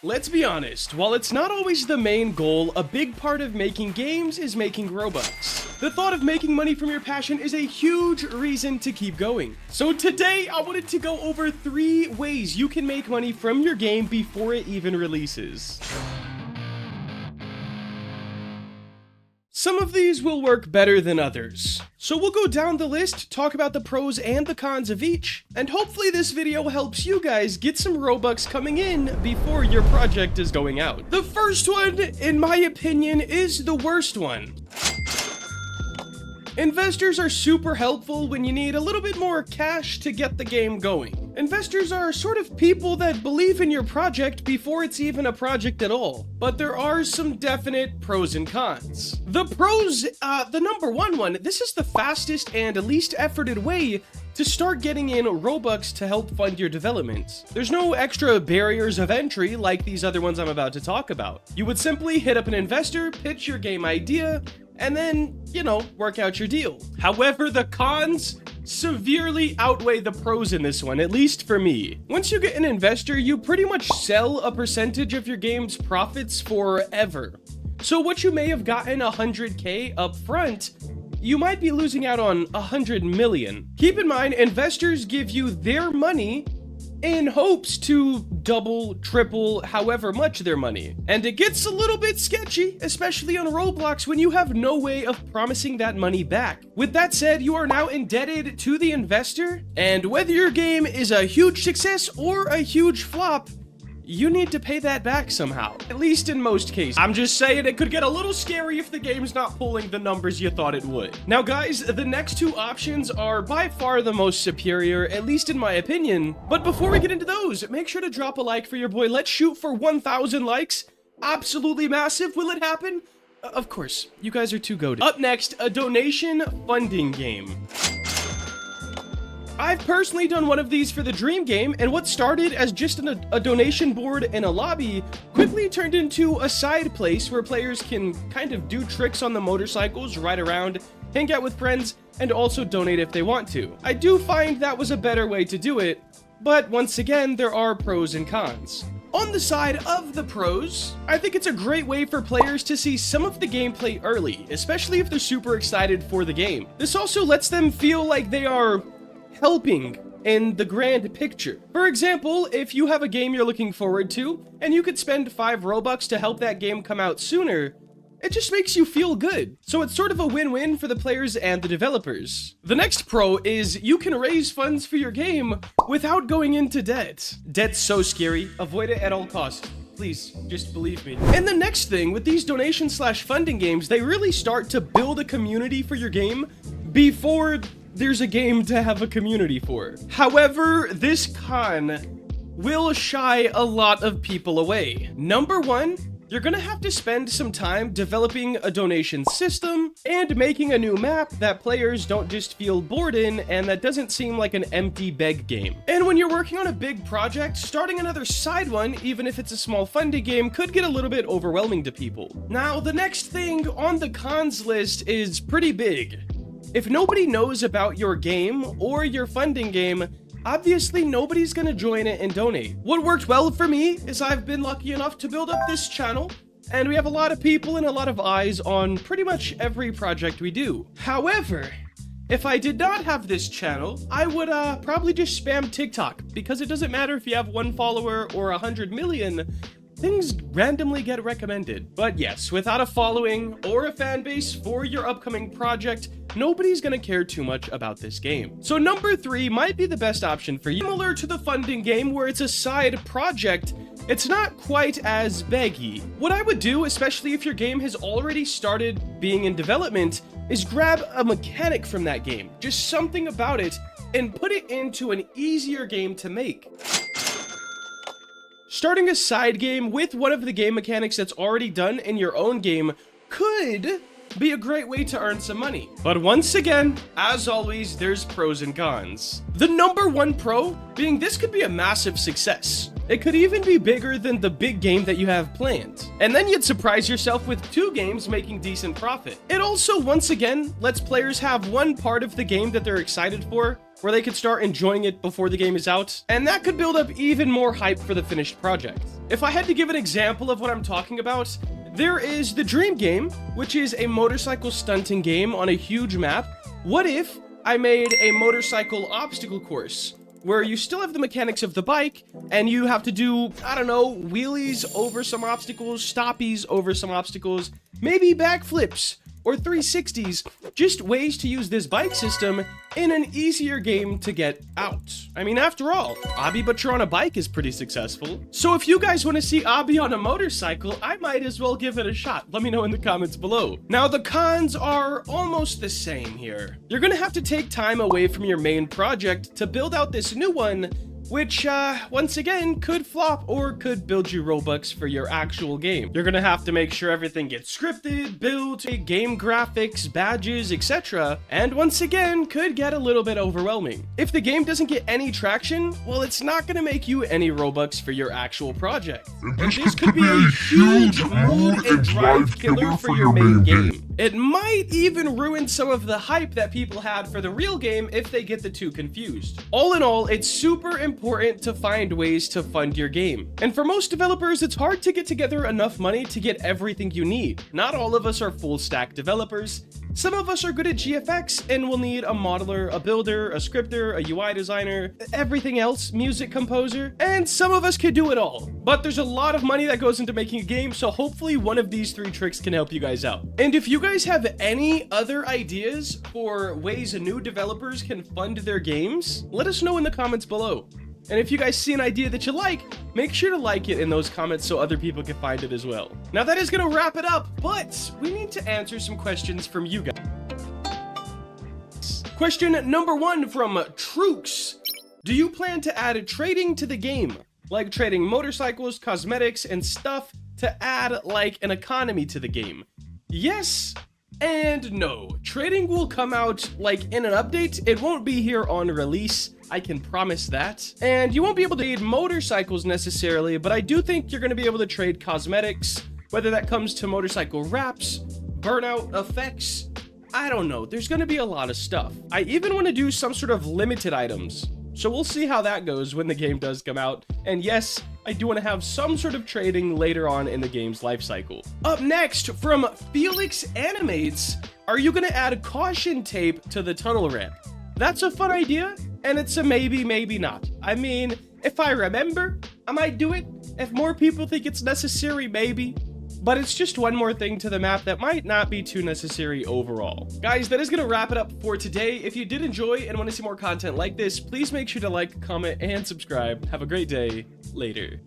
Let's be honest, while it's not always the main goal, a big part of making games is making Robux. The thought of making money from your passion is a huge reason to keep going. So today, I wanted to go over 3 ways you can make money from your game before it even releases. Some of these will work better than others. So we'll go down the list, talk about the pros and the cons of each, and hopefully this video helps you guys get some Robux coming in before your project is going out. The first one, in my opinion, is the worst one. Investors are super helpful when you need a little bit more cash to get the game going. Investors are sort of people that believe in your project before it's even a project at all. But there are some definite pros and cons. The pros, the number one, this is the fastest and least efforted way to start getting in Robux to help fund your development. There's no extra barriers of entry like these other ones I'm about to talk about. You would simply hit up an investor, pitch your game idea, and then, work out your deal. However, the cons severely outweigh the pros in this one, at least for me. Once you get an investor, you pretty much sell a percentage of your game's profits forever. So what you may have gotten 100K up front, you might be losing out on 100 million. Keep in mind, investors give you their money in hopes to double, triple, however much their money. And it gets a little bit sketchy, especially on Roblox when you have no way of promising that money back. With that said, you are now indebted to the investor, and whether your game is a huge success or a huge flop, you need to pay that back somehow, at least in most cases. I'm just saying it could get a little scary if the game's not pulling the numbers you thought it would. Now guys, the next 2 options are by far the most superior, at least in my opinion. But before we get into those, make sure to drop a like for your boy. Let's shoot for 1,000 likes. Absolutely massive. Will it happen? Of course, you guys are too goated. Up next, a donation funding game. I've personally done one of these for the Dream game, and what started as just a donation board in a lobby quickly turned into a side place where players can kind of do tricks on the motorcycles, ride around, hang out with friends, and also donate if they want to. I do find that was a better way to do it, but once again, there are pros and cons. On the side of the pros, I think it's a great way for players to see some of the gameplay early, especially if they're super excited for the game. This also lets them feel like they are helping in the grand picture. For example, if you have a game you're looking forward to, and you could spend 5 Robux to help that game come out sooner, it just makes you feel good. So it's sort of a win-win for the players and the developers. The next pro is you can raise funds for your game without going into debt. Debt's so scary, avoid it at all costs. Please, just believe me. And the next thing, with these donation/funding games, they really start to build a community for your game before there's a game to have a community for. However, this con will shy a lot of people away. Number 1, you're gonna have to spend some time developing a donation system and making a new map that players don't just feel bored in and that doesn't seem like an empty beg game. And when you're working on a big project, starting another side one, even if it's a small funding game, could get a little bit overwhelming to people. Now, the next thing on the cons list is pretty big. If nobody knows about your game or your funding game, obviously nobody's gonna join it and donate. What worked well for me is I've been lucky enough to build up this channel, and we have a lot of people and a lot of eyes on pretty much every project we do. However, if I did not have this channel, I would probably just spam TikTok, because it doesn't matter if you have 1 follower or 100 million, things randomly get recommended. But yes, without a following or a fan base for your upcoming project, nobody's gonna care too much about this game. So number 3 might be the best option for you. Similar to the funding game where it's a side project, it's not quite as beggy. What I would do, especially if your game has already started being in development, is grab a mechanic from that game, just something about it, and put it into an easier game to make. Starting a side game with one of the game mechanics that's already done in your own game could be a great way to earn some money. But once again, as always, there's pros and cons. The number one pro being this could be a massive success. It could even be bigger than the big game that you have planned. And then you'd surprise yourself with 2 games making decent profit. It also, once again, lets players have one part of the game that they're excited for, where they could start enjoying it before the game is out, and that could build up even more hype for the finished project. If I had to give an example of what I'm talking about, there is the Dream Game, which is a motorcycle stunting game on a huge map. What if I made a motorcycle obstacle course, where you still have the mechanics of the bike, and you have to do, I don't know, wheelies over some obstacles, stoppies over some obstacles, maybe backflips, or 360s, just ways to use this bike system in an easier game to get out. I mean, after all, Obby Butcher on a bike is pretty successful. So if you guys want to see Obby on a motorcycle, I might as well give it a shot. Let me know in the comments below. Now, the cons are almost the same here. You're gonna have to take time away from your main project to build out this new one, which, once again, could flop or could build you Robux for your actual game. You're gonna have to make sure everything gets scripted, built, game graphics, badges, etc. And once again, could get a little bit overwhelming. If the game doesn't get any traction, well, it's not gonna make you any Robux for your actual project. And this could be a huge mood and drive killer for your main game. It might even ruin some of the hype that people had for the real game if they get the two confused. All in all, it's super important to find ways to fund your game. And for most developers, it's hard to get together enough money to get everything you need. Not all of us are full stack developers. Some of us are good at GFX and will need a modeler, a builder, a scripter, a UI designer, everything else, music composer, and some of us can do it all. But there's a lot of money that goes into making a game, so hopefully one of these 3 tricks can help you guys out. And if you guys have any other ideas for ways new developers can fund their games, let us know in the comments below. And if you guys see an idea that you like, make sure to like it in those comments so other people can find it as well. Now that is gonna wrap it up, but we need to answer some questions from you guys. Question number 1 from Trooks. Do you plan to add trading to the game? Like trading motorcycles, cosmetics, and stuff to add like an economy to the game? Yes and no. Trading will come out like in an update. It won't be here on release. I can promise that. And you won't be able to trade motorcycles necessarily, but I do think you're going to be able to trade cosmetics, whether that comes to motorcycle wraps, burnout effects. I don't know. There's going to be a lot of stuff. I even want to do some sort of limited items. So we'll see how that goes when the game does come out. And yes, I do want to have some sort of trading later on in the game's life cycle. Up next, from Felix Animates, are you going to add caution tape to the tunnel ramp? That's a fun idea, and it's a maybe, maybe not. I mean, if I remember, I might do it. If more people think it's necessary, maybe. But it's just one more thing to the map that might not be too necessary overall. Guys, that is going to wrap it up for today. If you did enjoy and want to see more content like this, please make sure to like, comment, and subscribe. Have a great day. Later.